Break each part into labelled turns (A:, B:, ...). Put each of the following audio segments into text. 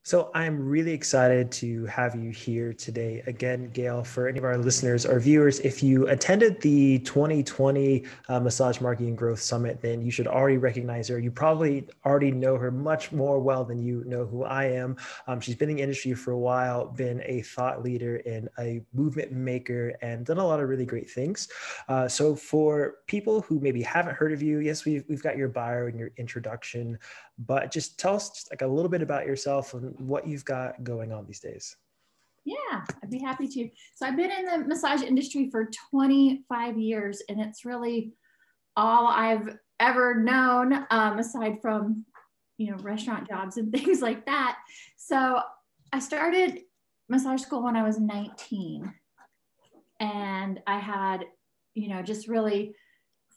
A: So I'm really excited to have you here today. Again, Gail, for any of our listeners or viewers, if you attended the 2020 Massage Marketing Growth Summit, then you should already recognize her. You probably already know her much more well than you know who I am. She's been in the industry for a while, been a thought leader and a movement maker, and done a lot of really great things. So for people who maybe haven't heard of you, yes, we've got your bio and your introduction, but just tell us just like a little bit about yourself and what you've got going on these days.
B: Yeah, I'd be happy to. So I've been in the massage industry for 25 years, and it's really all I've ever known, aside from, restaurant jobs and things like that. So I started massage school when I was 19, and I had, just really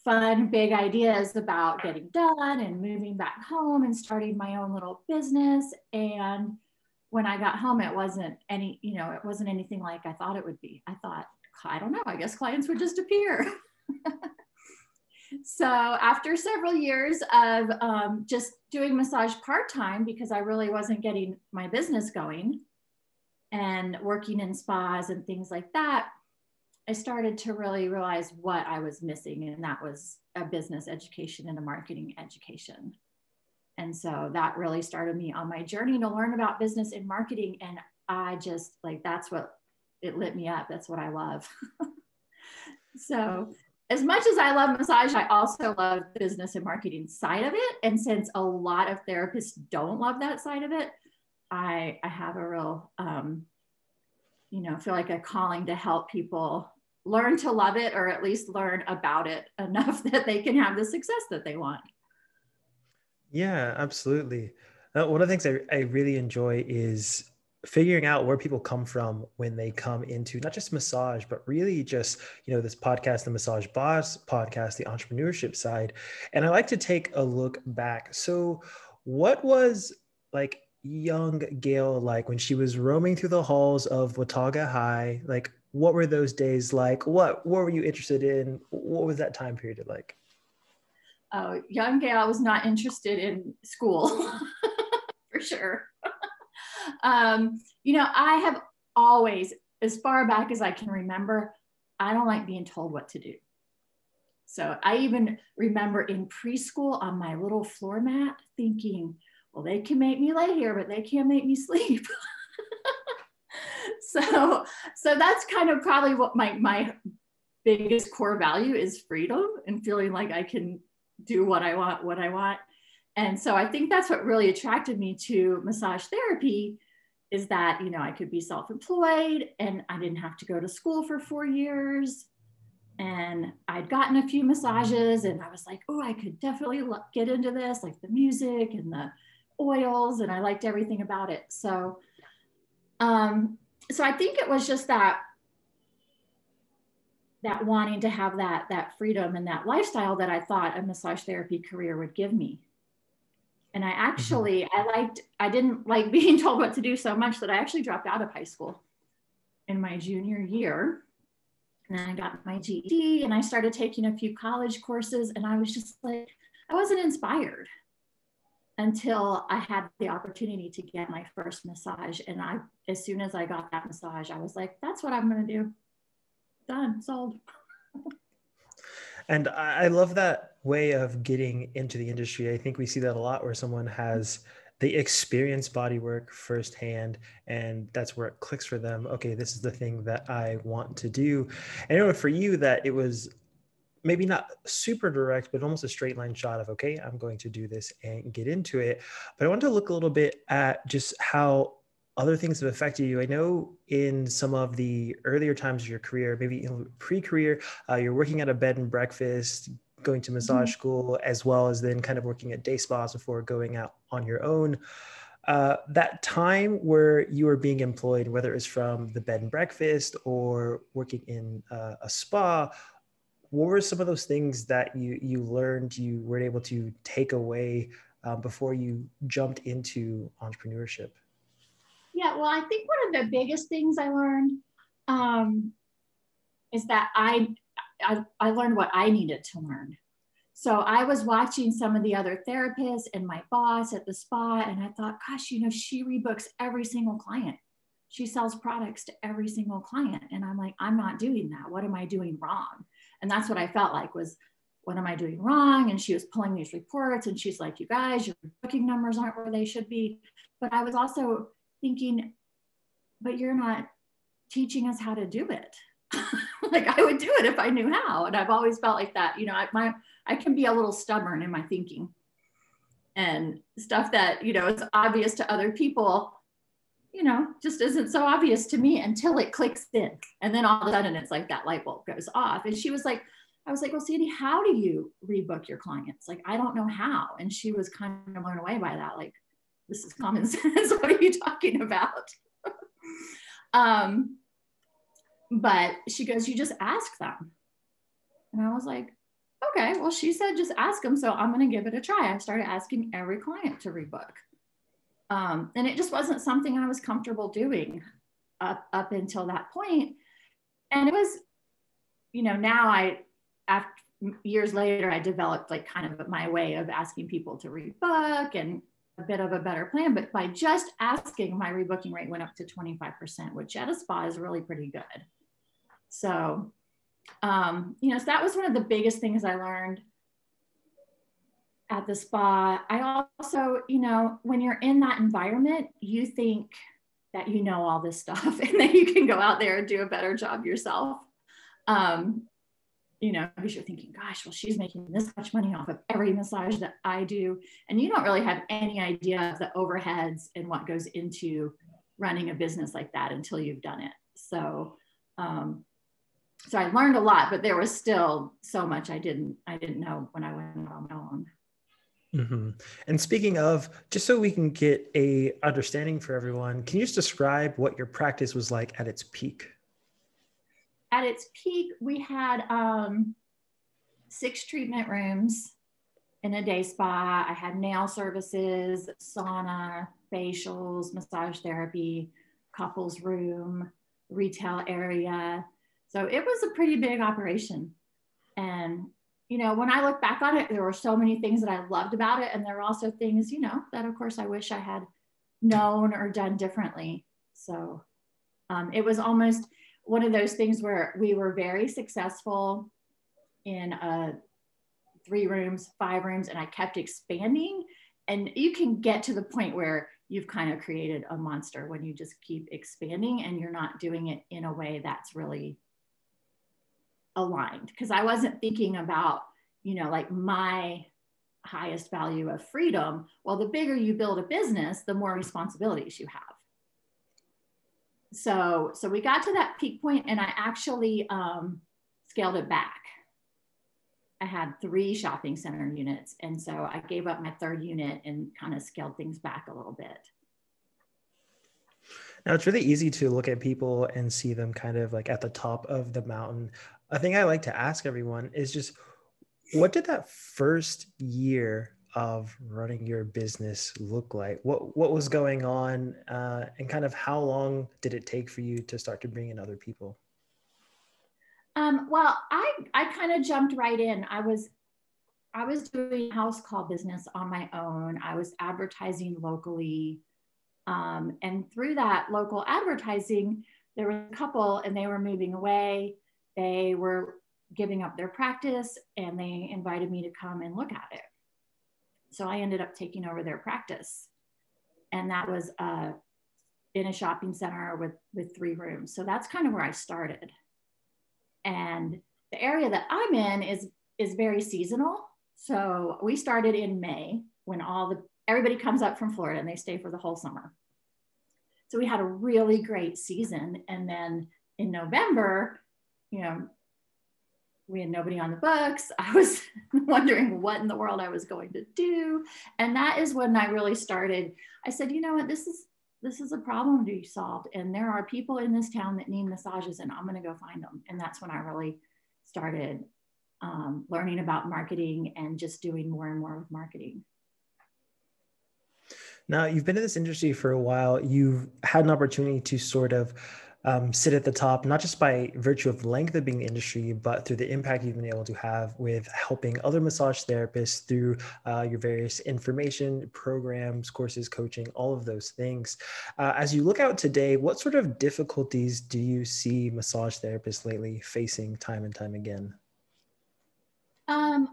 B: fun, big ideas about getting done and moving back home and starting my own little business. And when I got home, it wasn't anything like I thought it would be. I thought, I don't know, I guess clients would just appear. So after several years of just doing massage part-time, because I really wasn't getting my business going and working in spas and things like that, I started to really realize what I was missing, and that was a business education and a marketing education. And so that really started me on my journey to learn about business and marketing. And I just that's what it lit me up. That's what I love. So as much as I love massage, I also love the business and marketing side of it. And since a lot of therapists don't love that side of it, I have a real, feel like a calling to help people learn to love it, or at least learn about it enough that they can have the success that they want.
A: Yeah, absolutely. One of the things I really enjoy is figuring out where people come from when they come into not just massage, but really just, this podcast, the Massage Boss podcast, the entrepreneurship side. And I like to take a look back. So what was like young Gail like when she was roaming through the halls of Watauga High? Like, what were those days like? What were you interested in? What was that time period like?
B: Oh, young Gail was not interested in school for sure. I have always, as far back as I can remember, I don't like being told what to do. So I even remember in preschool on my little floor mat thinking, well, they can make me lay here, but they can't make me sleep. So that's kind of probably what my biggest core value is, freedom and feeling like I can do what I want. And so I think that's what really attracted me to massage therapy, is that, I could be self-employed and I didn't have to go to school for 4 years. And I'd gotten a few massages and I was like, oh, I could definitely get into this, like the music and the oils, and I liked everything about it. So I think it was just that wanting to have that freedom and that lifestyle that I thought a massage therapy career would give me. And I actually, I didn't like being told what to do so much that I actually dropped out of high school in my junior year. And I got my GED and I started taking a few college courses, and I was just like, I wasn't inspired until I had the opportunity to get my first massage. And as soon as I got that massage, I was like, that's what I'm going to do. Done, sold.
A: And I love that way of getting into the industry. I think we see that a lot where someone has they experience body work firsthand, and that's where it clicks for them. Okay, this is the thing that I want to do. And I know for you that it was maybe not super direct, but almost a straight line shot of, okay, I'm going to do this and get into it. But I want to look a little bit at just how other things have affected you. I know in some of the earlier times of your career, maybe pre-career, you're working at a bed and breakfast, going to massage school, as well as then kind of working at day spas before going out on your own. That time where you were being employed, whether it was from the bed and breakfast or working in a spa, what were some of those things that you learned, you were able to take away before you jumped into entrepreneurship?
B: Yeah, well, I think one of the biggest things I learned is that I learned what I needed to learn. So I was watching some of the other therapists and my boss at the spa, and I thought, gosh, you know, she rebooks every single client. She sells products to every single client. And I'm like, I'm not doing that. What am I doing wrong? And that's what I felt like was, what am I doing wrong? And she was pulling these reports and she's like, you guys, your booking numbers aren't where they should be. But I was also thinking, but you're not teaching us how to do it. Like I would do it if I knew how. And I've always felt like that. You know, I can be a little stubborn in my thinking, and stuff that, you know, is obvious to other people, you know, just isn't so obvious to me until it clicks in. And then all of a sudden it's like that light bulb goes off. And she was like, I was like, well, Sandy, how do you rebook your clients? Like, I don't know how. And she was kind of blown away by that. Like, this is common sense. What are you talking about? But she goes, you just ask them. And I was like, okay, well, she said, just ask them. So I'm going to give it a try. I started asking every client to rebook. And it just wasn't something I was comfortable doing up until that point. And it was, you know, now after years later, I developed like kind of my way of asking people to rebook and a bit of a better plan. But by just asking, my rebooking rate went up to 25%, which at a spa is really pretty good. So, you know, so that was one of the biggest things I learned at the spa. I also, you know, when you're in that environment, you think that you know all this stuff and that you can go out there and do a better job yourself. You know, because you're thinking, gosh, well, she's making this much money off of every massage that I do. And you don't really have any idea of the overheads and what goes into running a business like that until you've done it. So, so I learned a lot, but there was still so much I didn't know when I went on my own.
A: Mm-hmm. And speaking of, just so we can get a understanding for everyone, can you just describe what your practice was like at its peak?
B: At its peak, we had 6 treatment rooms in a day spa. I had nail services, sauna, facials, massage therapy, couples room, retail area. So it was a pretty big operation. And, you know, when I look back on it, there were so many things that I loved about it. And there were also things, you know, that of course I wish I had known or done differently. So it was almost one of those things where we were very successful in 3 rooms, 5 rooms, and I kept expanding. And you can get to the point where you've kind of created a monster when you just keep expanding and you're not doing it in a way that's really aligned. Because I wasn't thinking about, you know, like my highest value of freedom. Well, the bigger you build a business, the more responsibilities you have. So we got to that peak point and I actually scaled it back. I had 3 shopping center units. And so I gave up my 3rd unit and kind of scaled things back a little bit.
A: Now, it's really easy to look at people and see them kind of like at the top of the mountain. A thing I like to ask everyone is just, what did that first year of running your business look like? What was going on, and kind of how long did it take for you to start to bring in other people?
B: Well, I kind of jumped right in. I was doing house call business on my own. I was advertising locally. And through that local advertising, there was a couple and they were moving away. They were giving up their practice and they invited me to come and look at it. So I ended up taking over their practice. And that was in a shopping center with 3 rooms. So that's kind of where I started. And the area that I'm in is very seasonal. So we started in May when everybody comes up from Florida and they stay for the whole summer. So we had a really great season. And then in November, you know, we had nobody on the books. I was wondering what in the world I was going to do. And that is when I really started. I said, you know what, this is a problem to be solved. And there are people in this town that need massages and I'm going to go find them. And that's when I really started learning about marketing and just doing more and more with marketing.
A: Now, you've been in this industry for a while. You've had an opportunity to sort of sit at the top, not just by virtue of length of being in the industry, but through the impact you've been able to have with helping other massage therapists through your various information, programs, courses, coaching, all of those things. As you look out today, what sort of difficulties do you see massage therapists lately facing time and time again?
B: I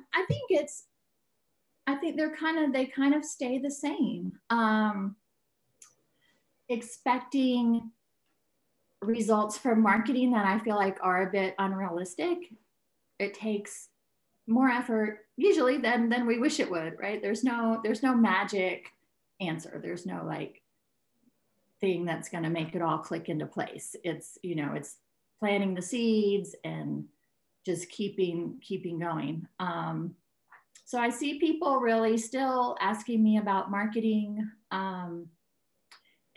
B: think they kind of stay the same. Expecting results from marketing that I feel like are a bit unrealistic. It takes more effort usually than we wish it would, right? There's no magic answer. There's no like thing that's going to make it all click into place. It's, you know, it's planting the seeds and just keeping going. So I see people really still asking me about marketing,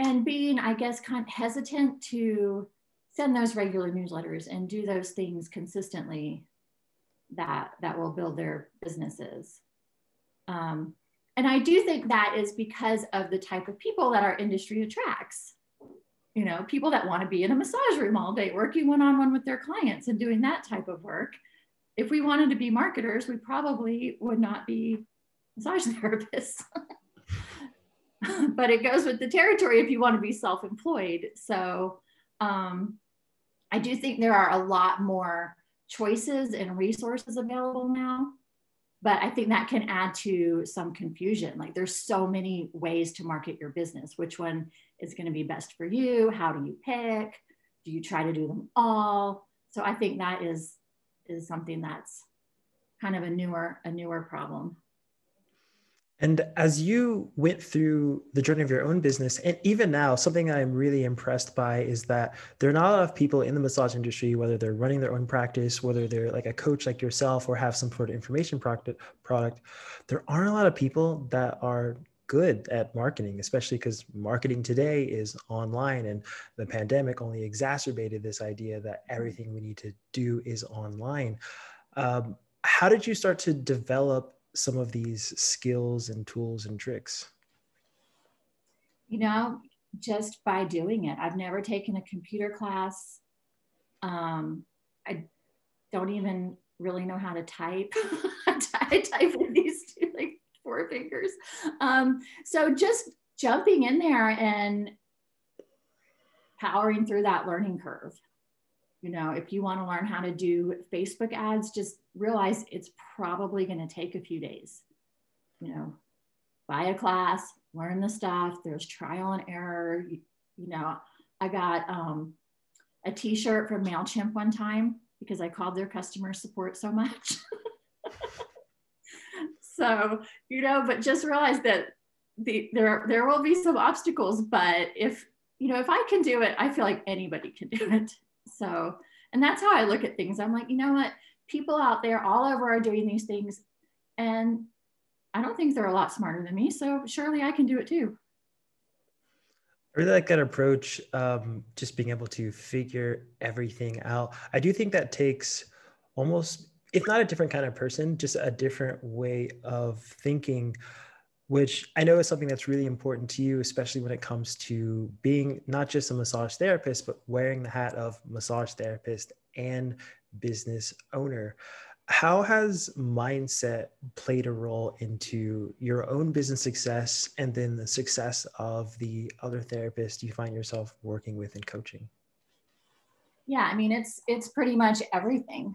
B: and being, I guess, kind of hesitant to send those regular newsletters and do those things consistently that will build their businesses. And I do think that is because of the type of people that our industry attracts. You know, people that want to be in a massage room all day, working one-on-one with their clients and doing that type of work. If we wanted to be marketers, we probably would not be massage therapists. But it goes with the territory if you want to be self-employed. So I do think there are a lot more choices and resources available now, but I think that can add to some confusion. Like there's so many ways to market your business. Which one is going to be best for you? How do you pick? Do you try to do them all? So I think that is something that's kind of a newer problem.
A: And as you went through the journey of your own business, and even now, something I'm really impressed by is that there are not a lot of people in the massage industry, whether they're running their own practice, whether they're like a coach like yourself or have some sort of information product, there aren't a lot of people that are good at marketing, especially because marketing today is online, and the pandemic only exacerbated this idea that everything we need to do is online. How did you start to develop some of these skills and tools and tricks?
B: You know, just by doing it. I've never taken a computer class. I don't even really know how to type. I type with these two, like, four fingers. So just jumping in there and powering through that learning curve. You know, if you want to learn how to do Facebook ads, just realize it's probably going to take a few days. You know, buy a class, learn the stuff. There's trial and error. You know, I got a t-shirt from MailChimp one time because I called their customer support so much. So, you know, but just realize that there will be some obstacles, but if I can do it, I feel like anybody can do it. So, and that's how I look at things. I'm like, you know what? People out there all over are doing these things, and I don't think they're a lot smarter than me. So surely I can do it too.
A: I really like that approach, just being able to figure everything out. I do think that takes almost, if not a different kind of person, just a different way of thinking, which I know is something that's really important to you, especially when it comes to being not just a massage therapist, but wearing the hat of massage therapist and business owner. How has mindset played a role into your own business success and then the success of the other therapists you find yourself working with and coaching?
B: Yeah, I mean, it's pretty much everything.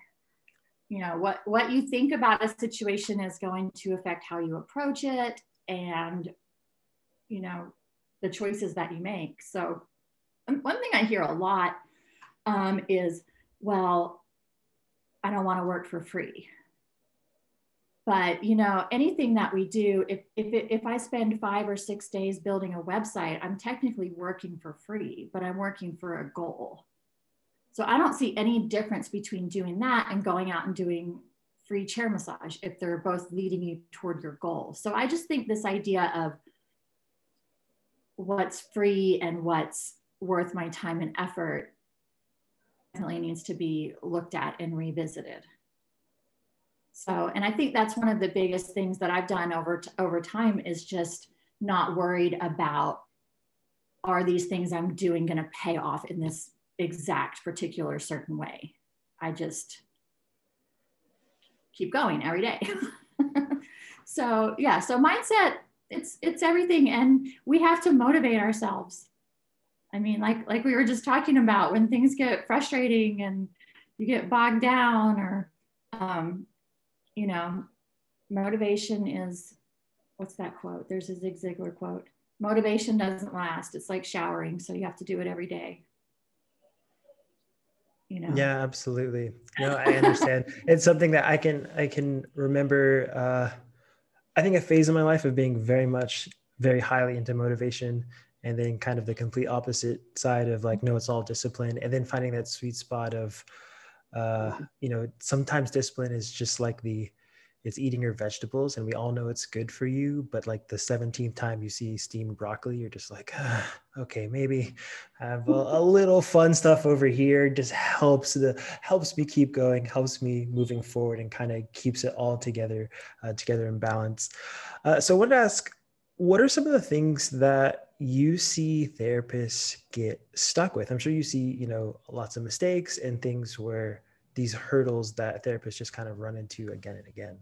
B: You know, what you think about a situation is going to affect how you approach it, and, you know, the choices that you make. So one thing I hear a lot is, well, I don't want to work for free. But, you know, anything that we do, if I spend 5 or 6 days building a website, I'm technically working for free, but I'm working for a goal. So I don't see any difference between doing that and going out and doing free chair massage if they're both leading you toward your goal. So I just think this idea of what's free and what's worth my time and effort definitely needs to be looked at and revisited. So, and I think that's one of the biggest things that I've done over time is just not worried about, are these things I'm doing going to pay off in this exact particular certain way. I just keep going every day. So yeah, so mindset, it's everything. And we have to motivate ourselves. I mean, like we were just talking about, when things get frustrating and you get bogged down, or, you know, motivation is, what's that quote? There's a Zig Ziglar quote. Motivation doesn't last. It's like showering. So you have to do it every day. You know?
A: Yeah, absolutely. No, I understand. It's something that I can remember. I think a phase in my life of being very highly into motivation, and then kind of the complete opposite side of like, no, it's all discipline. And then finding that sweet spot of, sometimes discipline is just like it's eating your vegetables, and we all know it's good for you. But like the 17th time you see steamed broccoli, you're just like, okay, maybe have a little fun stuff over here. Just helps me keep going, helps me moving forward, and kind of keeps it all together in balance. So I wanted to ask, what are some of the things that you see therapists get stuck with? I'm sure you see, lots of mistakes and things where these hurdles that therapists just kind of run into again and again.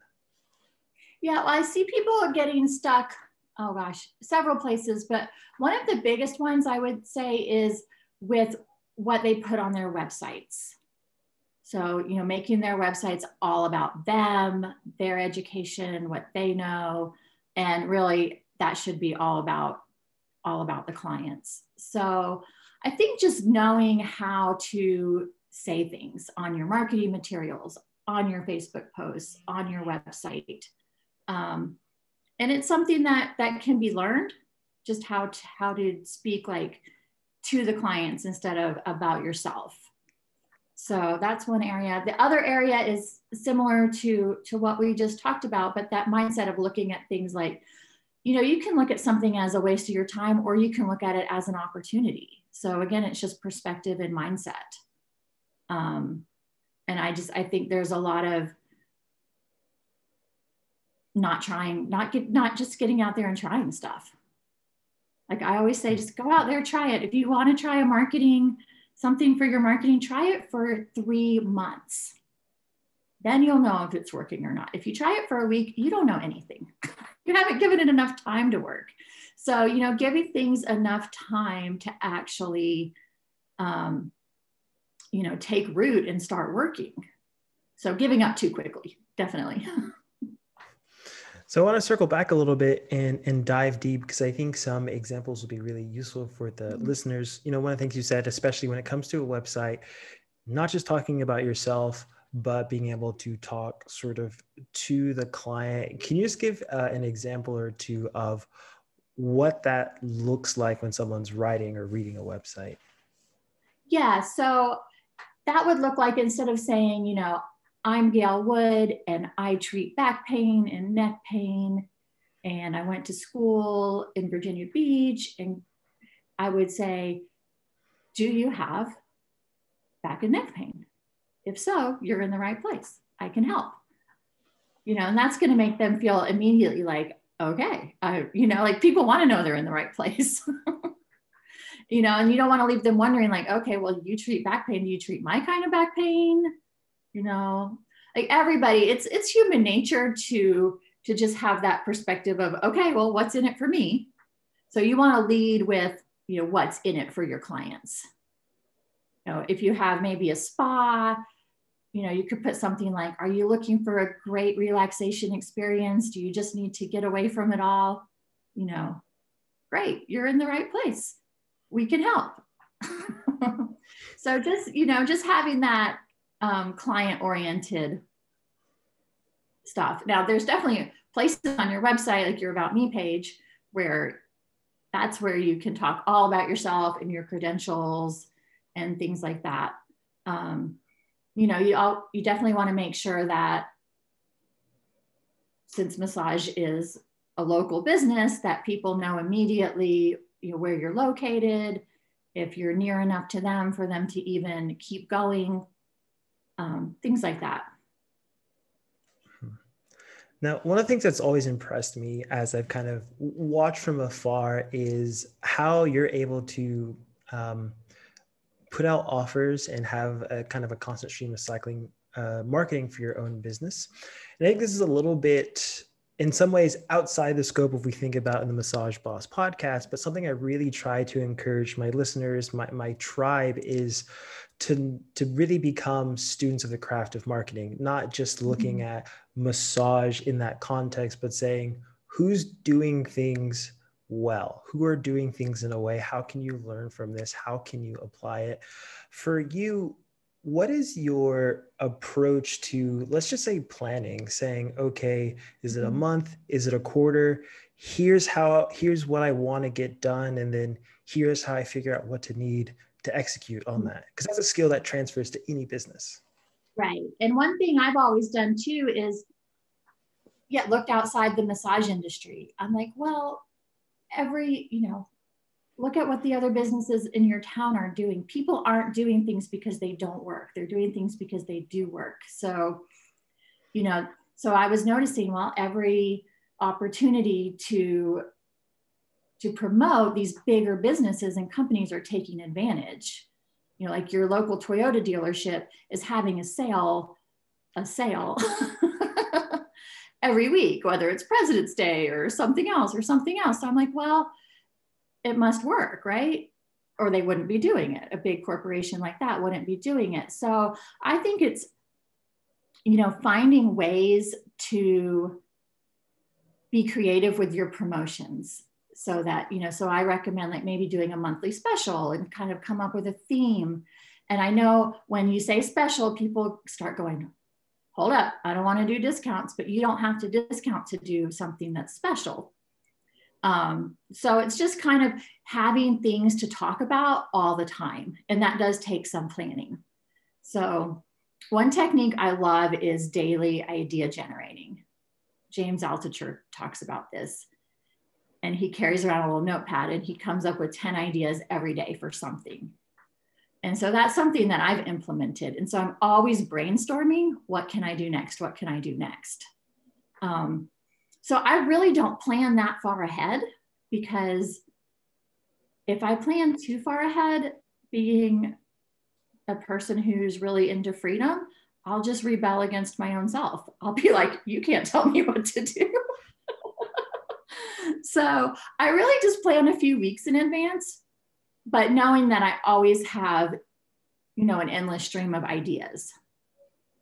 B: Yeah, well, I see people getting stuck, oh gosh, several places, but one of the biggest ones I would say is with what they put on their websites. So, making their websites all about them, their education, what they know, and really that should be all about the clients. So I think just knowing how to say things on your marketing materials, on your Facebook posts, on your website. And it's something that can be learned, just how to speak like to the clients instead of about yourself. So that's one area. The other area is similar to what we just talked about, but that mindset of looking at things like, you can look at something as a waste of your time, or you can look at it as an opportunity. So again, it's just perspective and mindset. And I think there's a lot of not just getting out there and trying stuff. Like I always say, just go out there, try it. If you want to try something for your marketing, try it for 3 months. Then you'll know if it's working or not. If you try it for a week, you don't know anything. You haven't given it enough time to work. So, giving things enough time to actually, take root and start working. So giving up too quickly, definitely.
A: So I want to circle back a little bit and dive deep, because I think some examples will be really useful for the listeners. One of the things you said, especially when it comes to a website, not just talking about yourself, but being able to talk sort of to the client. Can you just give an example or two of what that looks like when someone's writing or reading a website?
B: Yeah, so that would look like, instead of saying, I'm Gael Wood and I treat back pain and neck pain, and I went to school in Virginia Beach, and I would say, do you have back and neck pain? If so, you're in the right place. I can help. And that's going to make them feel immediately like, okay, like people want to know they're in the right place. And you don't want to leave them wondering like, okay, well, you treat back pain. Do you treat my kind of back pain? Like everybody, it's human nature to just have that perspective of, okay, well, what's in it for me? So you want to lead with, what's in it for your clients. If you have maybe a spa, you could put something like, are you looking for a great relaxation experience? Do you just need to get away from it all? Great, you're in the right place. We can help. So just having that client-oriented stuff. Now, there's definitely places on your website, like your About Me page, where that's where you can talk all about yourself and your credentials and things like that. You definitely want to make sure that, since massage is a local business, that people know immediately where you're located, if you're near enough to them for them to even keep going, things like that.
A: Now, one of the things that's always impressed me as I've kind of watched from afar is how you're able to put out offers and have a kind of a constant stream of cycling marketing for your own business. And I think this is a little bit, in some ways, outside the scope of we think about in the Massage Boss podcast, but something I really try to encourage my listeners, my tribe, is to really become students of the craft of marketing, not just looking at massage in that context, but saying who's doing things well, who are doing things in a way, how can you learn from this? How can you apply it? For you, what is your approach to, let's just say, planning, saying, okay, is it a month? Is it a quarter? Here's what I want to get done. And then here's how I figure out what to need to execute on that. Because that's a skill that transfers to any business.
B: Right. And one thing I've always done too is looked outside the massage industry. I'm like, well, look at what the other businesses in your town are doing. People aren't doing things because they don't work. They're doing things because they do work. So, so I was noticing, well, every opportunity to promote these bigger businesses and companies are taking advantage. Like your local Toyota dealership is having a sale every week, whether it's President's Day or something else. So I'm like, well, it must work, right? Or they wouldn't be doing it. A big corporation like that wouldn't be doing it. So I think it's, finding ways to be creative with your promotions so that, so I recommend like maybe doing a monthly special and kind of come up with a theme. And I know when you say special, people start going, hold up, I don't want to do discounts, but you don't have to discount to do something that's special. So it's just kind of having things to talk about all the time. And that does take some planning. So one technique I love is daily idea generating. James Altucher talks about this. And he carries around a little notepad and he comes up with 10 ideas every day for something. And so that's something that I've implemented. And so I'm always brainstorming, what can I do next? What can I do next? So I really don't plan that far ahead, because if I plan too far ahead, being a person who's really into freedom, I'll just rebel against my own self. I'll be like, you can't tell me what to do. So I really just plan a few weeks in advance, but knowing that I always have, an endless stream of ideas.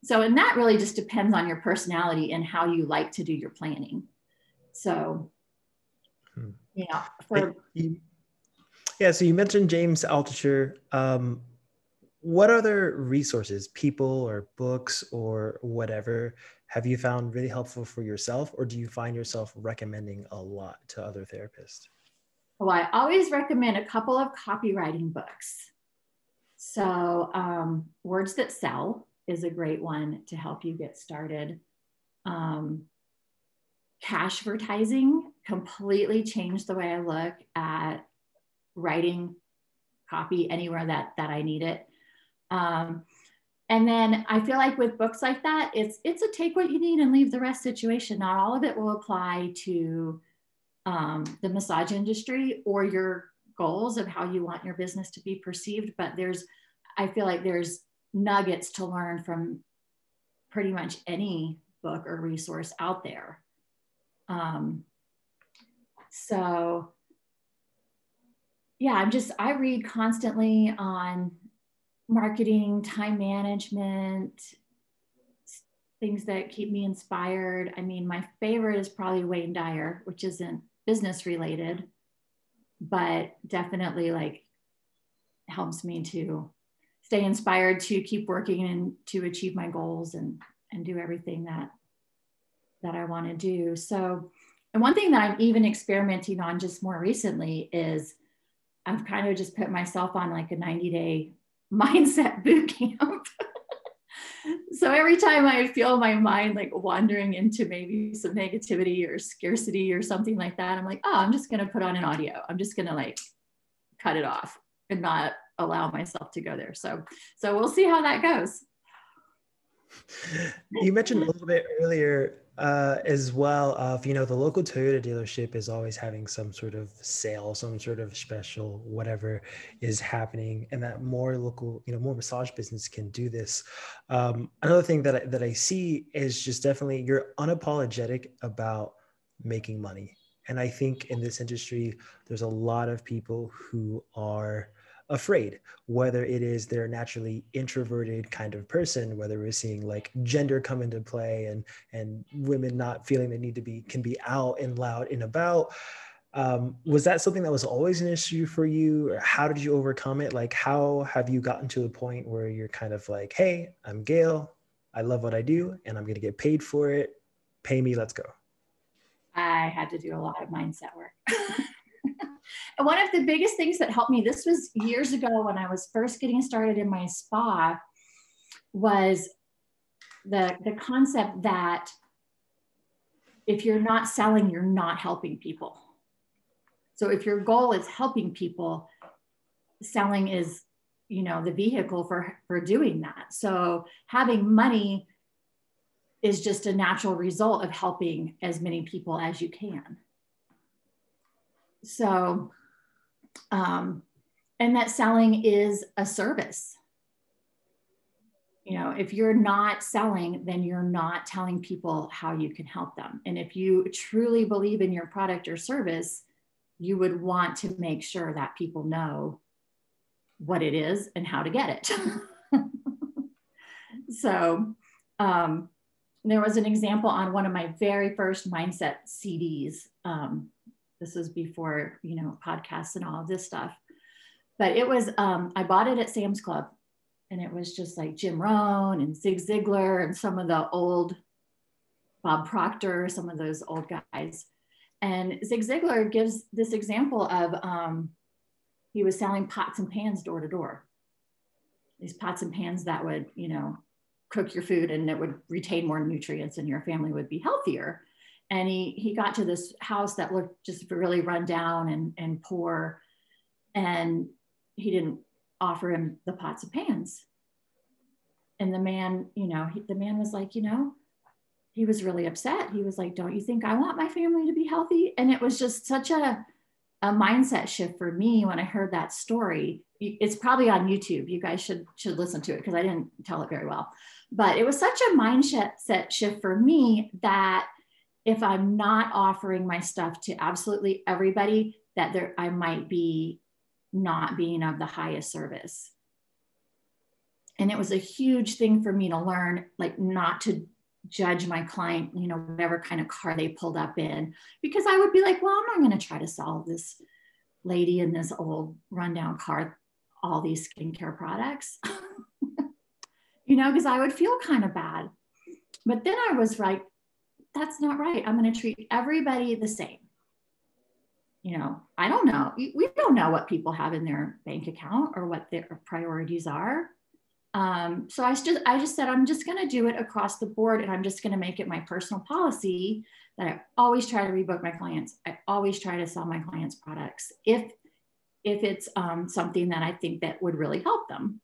B: So, and that really just depends on your personality and how you like to do your planning. So,
A: so you mentioned James Altucher. What other resources, people or books or whatever, have you found really helpful for yourself, or do you find yourself recommending a lot to other therapists?
B: Well, I always recommend a couple of copywriting books. So Words That Sell is a great one to help you get started. Cashvertising completely changed the way I look at writing copy anywhere that I need it. And then I feel like with books like that, it's a take what you need and leave the rest situation. Not all of it will apply to the massage industry or your goals of how you want your business to be perceived. But I feel like there's nuggets to learn from pretty much any book or resource out there. So yeah, I read constantly on marketing, time management, things that keep me inspired. I mean, my favorite is probably Wayne Dyer, which isn't business related, but definitely like helps me to stay inspired to keep working and to achieve my goals and do everything that I want to do. So, and one thing that I'm even experimenting on just more recently is I've kind of just put myself on like a 90-day mindset boot camp. So every time I feel my mind like wandering into maybe some negativity or scarcity or something like that, I'm like, oh, I'm just going to put on an audio. I'm just going to like cut it off and not allow myself to go there. So we'll see how that goes.
A: You mentioned a little bit earlier as well of, the local Toyota dealership is always having some sort of sale, some sort of special, whatever is happening, and that more local, more massage business can do this. Another thing that I see is just definitely you're unapologetic about making money. And I think in this industry, there's a lot of people who are afraid, whether it is their naturally introverted kind of person, whether we're seeing like gender come into play and women not feeling the need to can be out and loud and about. Was that something that was always an issue for you, or how did you overcome it? Like, how have you gotten to a point where you're kind of like, hey, I'm Gail, I love what I do, and I'm going to get paid for it. Pay me, let's go.
B: I had to do a lot of mindset work. And one of the biggest things that helped me, this was years ago when I was first getting started in my spa, was the concept that if you're not selling, you're not helping people. So if your goal is helping people, selling is, the vehicle for doing that. So having money is just a natural result of helping as many people as you can. So, and that selling is a service. If you're not selling, then you're not telling people how you can help them. And if you truly believe in your product or service, you would want to make sure that people know what it is and how to get it. So, there was an example on one of my very first mindset CDs. This was before, podcasts and all of this stuff. But it was, I bought it at Sam's Club, and it was just like Jim Rohn and Zig Ziglar and some of the old Bob Proctor, some of those old guys. And Zig Ziglar gives this example of, he was selling pots and pans door to door. These pots and pans that would, cook your food and it would retain more nutrients and your family would be healthier. And he got to this house that looked just really run down and poor. And he didn't offer him the pots and pans. And the man, the man was like, he was really upset. He was like, don't you think I want my family to be healthy? And it was just such a mindset shift for me when I heard that story. It's probably on YouTube. You guys should listen to it because I didn't tell it very well. But it was such a mindset shift for me that if I'm not offering my stuff to absolutely everybody, that I might be not being of the highest service. And it was a huge thing for me to learn, like not to judge my client, whatever kind of car they pulled up in, because I would be like, well, I'm not going to try to sell this lady in this old rundown car all these skincare products, because I would feel kind of bad. But then I was like, that's not right. I'm going to treat everybody the same. I don't know. We don't know what people have in their bank account or what their priorities are. So I just said, I'm just going to do it across the board. And I'm just going to make it my personal policy that I always try to rebook my clients. I always try to sell my clients products if it's something that I think that would really help them.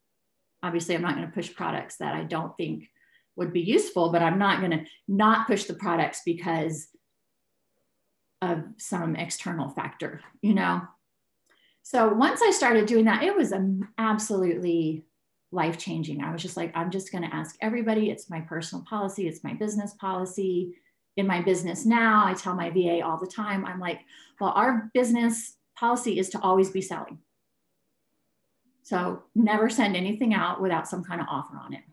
B: Obviously, I'm not going to push products that I don't think would be useful, but I'm not going to not push the products because of some external factor, So once I started doing that, it was absolutely life-changing. I was just like, I'm just going to ask everybody. It's my personal policy. It's my business policy. In my business now, I tell my VA all the time, I'm like, well, our business policy is to always be selling. So never send anything out without some kind of offer on it.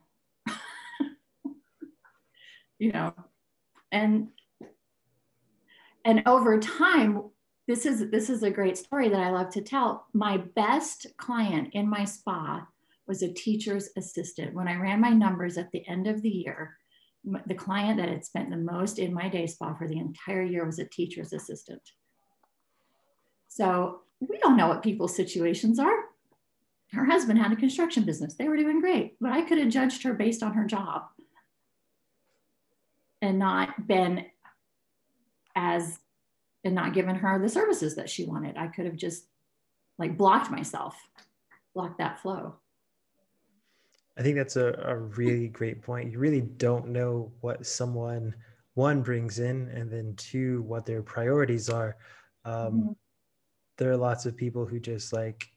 B: And over time, this is a great story that I love to tell. My best client in my spa was a teacher's assistant. When I ran my numbers at the end of the year, the client that had spent the most in my day spa for the entire year was a teacher's assistant. So we don't know what people's situations are. Her husband had a construction business. They were doing great, but I could have judged her based on her job and not given her the services that she wanted. I could have just blocked that flow.
A: I think that's a really great point. You really don't know what one brings in, and then two, what their priorities are.
B: Mhm.
A: There are lots of people who just like,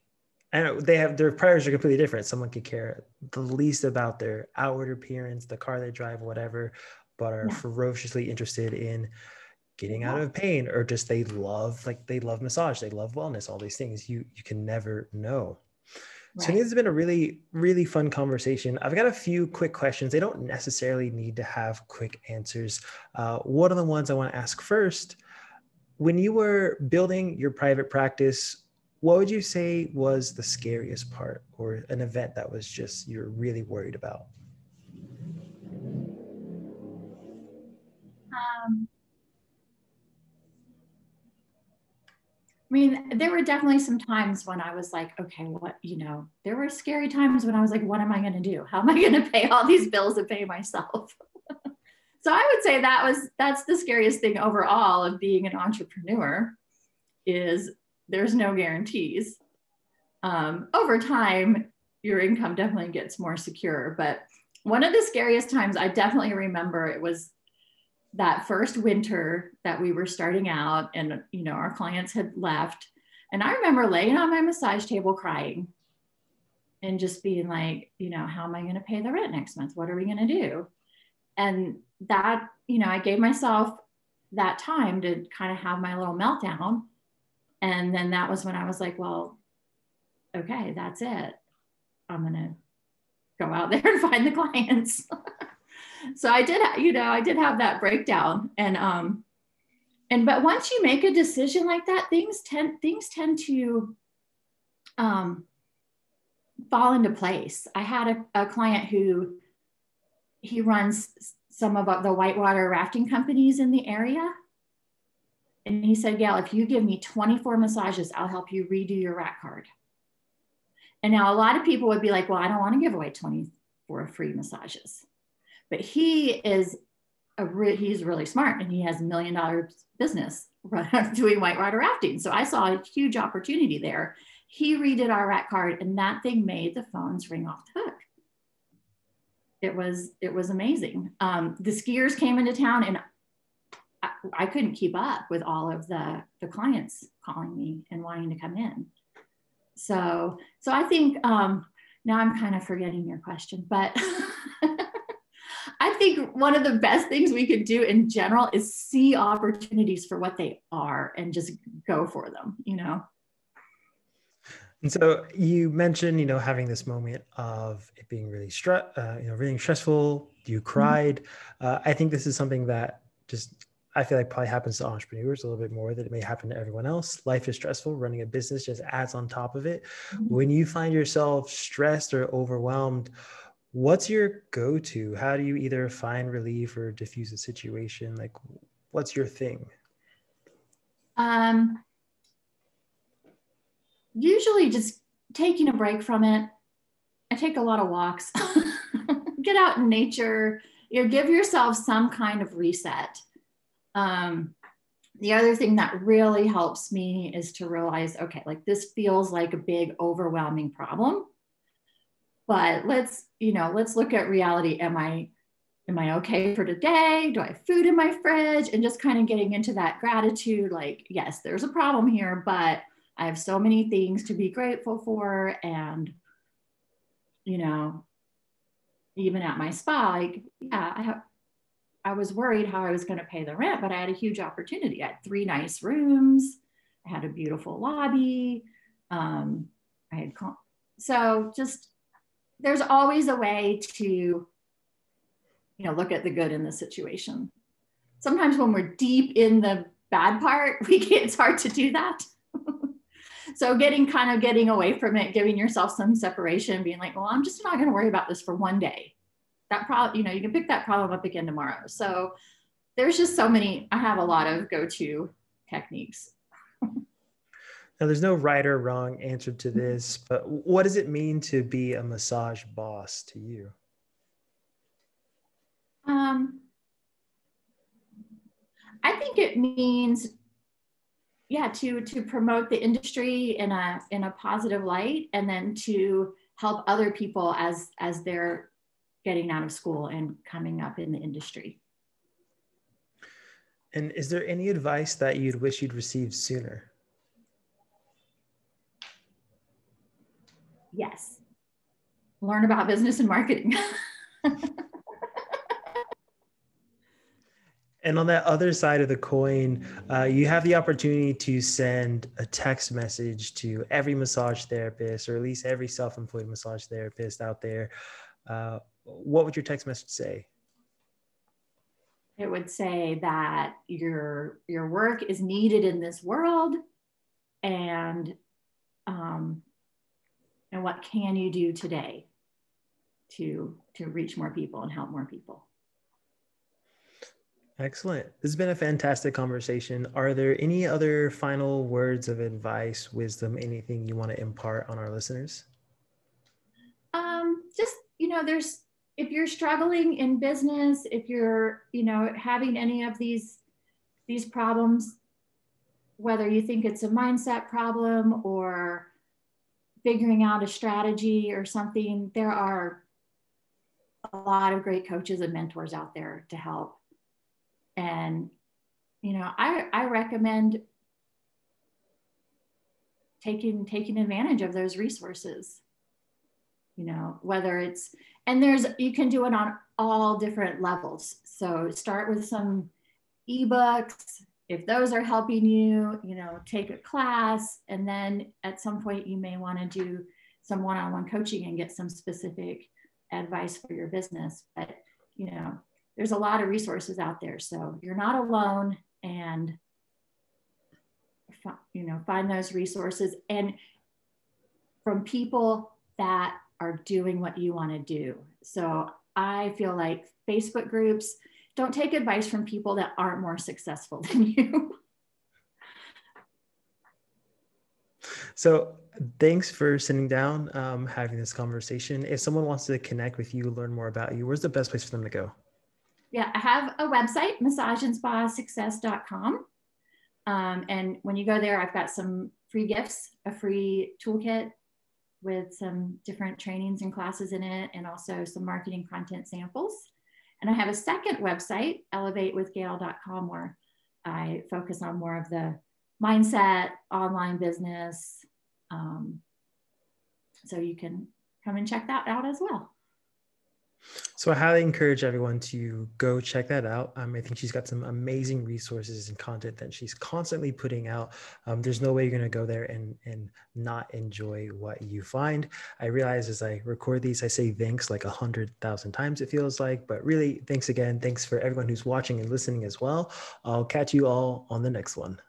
A: I know they have, their priorities are completely different. Someone could care the least about their outward appearance, the car they drive, whatever, but are
B: Yeah.
A: ferociously interested in getting out
B: Yeah.
A: of pain, or just they love massage, they love wellness, all these things. You can never know. So I think
B: Right.
A: this has been a really, really fun conversation. I've got a few quick questions. They don't necessarily need to have quick answers. One of the ones I want to ask first, when you were building your private practice, what would you say was the scariest part, or an event that was just you're really worried about?
B: Um, I mean, there were definitely some times when I was like, okay, what, there were scary times when I was like, what am I going to do? How am I going to pay all these bills and pay myself? So I would say that's the scariest thing overall of being an entrepreneur is there's no guarantees. Over time, your income definitely gets more secure. But one of the scariest times I definitely remember, it was that first winter that we were starting out, and our clients had left, and I remember laying on my massage table crying and just being like, how am I going to pay the rent next month? What are we going to do? And that, I gave myself that time to kind of have my little meltdown. And then that was when I was like, well, okay, that's it. I'm going to go out there and find the clients. So I did have that breakdown. But once you make a decision like that, things tend to fall into place. I had a client who he runs some of the whitewater rafting companies in the area. And he said, Gail, if you give me 24 massages, I'll help you redo your rack card. And now a lot of people would be like, well, I don't want to give away 24 free massages. But he's really smart, and he has $1 million business doing whitewater rafting. So I saw a huge opportunity there. He redid our rack card, and that thing made the phones ring off the hook. It was amazing. The skiers came into town, and I couldn't keep up with all of the clients calling me and wanting to come in. So I think now I'm kind of forgetting your question, but I think one of the best things we could do in general is see opportunities for what they are and just go for them,
A: And so you mentioned, having this moment of it being really really stressful. You cried. I think this is something that I feel like probably happens to entrepreneurs a little bit more than it may happen to everyone else. Life is stressful. Running a business just adds on top of it.
B: Mm-hmm.
A: When you find yourself stressed or overwhelmed, what's your go-to? How do you either find relief or diffuse a situation? Like, what's your thing?
B: Usually just taking a break from it. I take a lot of walks, get out in nature, give yourself some kind of reset. The other thing that really helps me is to realize, okay, like this feels like a big overwhelming problem, but let's look at reality. Am I okay for today? Do I have food in my fridge? And just kind of getting into that gratitude, like, yes, there's a problem here, but I have so many things to be grateful for. And, even at my spa, like, yeah, I was worried how I was going to pay the rent, but I had a huge opportunity. I had 3 nice rooms. I had a beautiful lobby. So just, there's always a way to, look at the good in the situation. Sometimes when we're deep in the bad part, it's hard to do that. So getting away from it, giving yourself some separation, being like, well, I'm just not going to worry about this for one day. That problem, you can pick that problem up again tomorrow. So there's just so many, I have a lot of go-to techniques.
A: Now, there's no right or wrong answer to this, but what does it mean to be a massage boss to you?
B: I think it means, to promote the industry in a positive light, and then to help other people as they're getting out of school and coming up in the industry.
A: And is there any advice that you'd wish you'd received sooner?
B: Yes. Learn about business and marketing.
A: And on that other side of the coin, you have the opportunity to send a text message to every massage therapist, or at least every self-employed massage therapist out there. What would your text message say?
B: It would say that your work is needed in this world, and what can you do today to reach more people and help more people.
A: Excellent. This has been a fantastic conversation. Are there any other final words of advice, wisdom, anything you want to impart on our listeners?
B: Just, if you're struggling in business, if you're, having any of these problems, whether you think it's a mindset problem or figuring out a strategy or something, there are a lot of great coaches and mentors out there to help. And, I recommend taking advantage of those resources, whether it's, and you can do it on all different levels. So start with some ebooks. If those are helping you, take a class, and then at some point you may want to do some one-on-one coaching and get some specific advice for your business. But, there's a lot of resources out there. So you're not alone, and, find those resources and from people that are doing what you want to do. So I feel like Facebook groups, don't take advice from people that aren't more successful than you.
A: So thanks for sitting down, having this conversation. If someone wants to connect with you, learn more about you, where's the best place for them to go?
B: Yeah, I have a website, massageandspasuccess.com. And when you go there, I've got some free gifts, a free toolkit with some different trainings and classes in it, and also some marketing content samples. And I have a second website, elevatewithgail.com, where I focus on more of the mindset, online business. So you can come and check that out as well.
A: So I highly encourage everyone to go check that out. I think she's got some amazing resources and content that she's constantly putting out. There's no way you're going to go there and not enjoy what you find. I realize as I record these, I say thanks like 100,000 times, it feels like, but really thanks again. Thanks for everyone who's watching and listening as well. I'll catch you all on the next one.